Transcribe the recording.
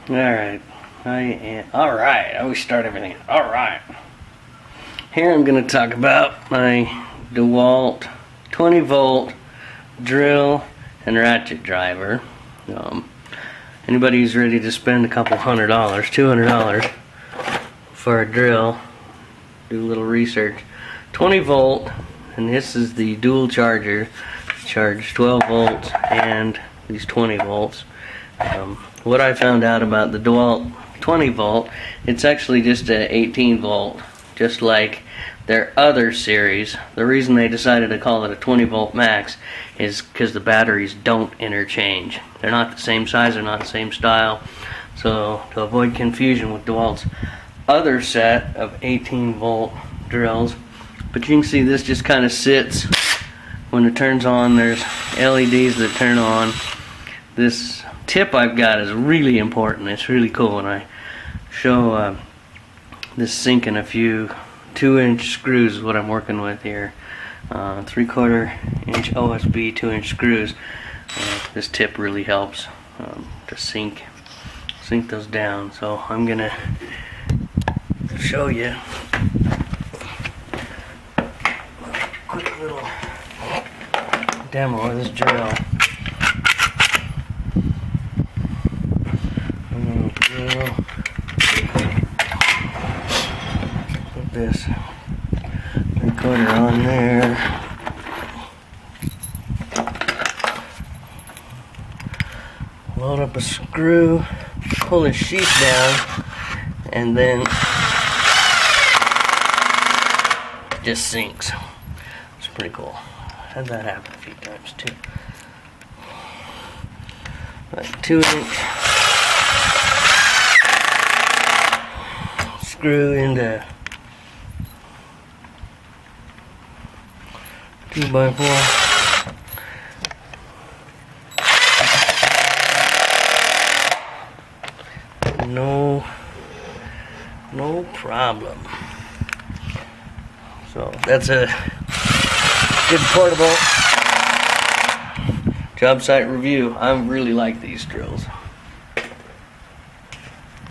Alright. Alright. I always start everything. Alright. Here I'm going to talk about my Dewalt 20 volt drill and ratchet driver. Anybody who's ready to spend a couple $100, $200 for a drill, do a little research. 20 volt, and this is the dual charger. Charge 12 volts and these 20 volts. What I found out about the Dewalt 20 volt, it's actually just a 18 volt, just like their other series. The reason they decided to call it a 20 volt max is because the batteries don't interchange. They're not the same size, they're not the same style. So to avoid confusion with Dewalt's other set of 18 volt drills, but you can see this just kind of sits. When it turns on, there's LEDs that turn on. This tip I've got is really important. It's really cool. When I show this sink in a few 2-inch screws is what I'm working with here. 3/4 inch OSB 2-inch screws. This tip really helps to sink those down. So I'm gonna show you a quick little demo of this drill. I'm gonna put this recorder on there. Load up a screw, pull the sheath down, and then it just sinks. It's pretty cool. Had that happen a few times too. Like 2-inch screw into 2x4. No problem. So that's a good portable job site review. I really like these drills.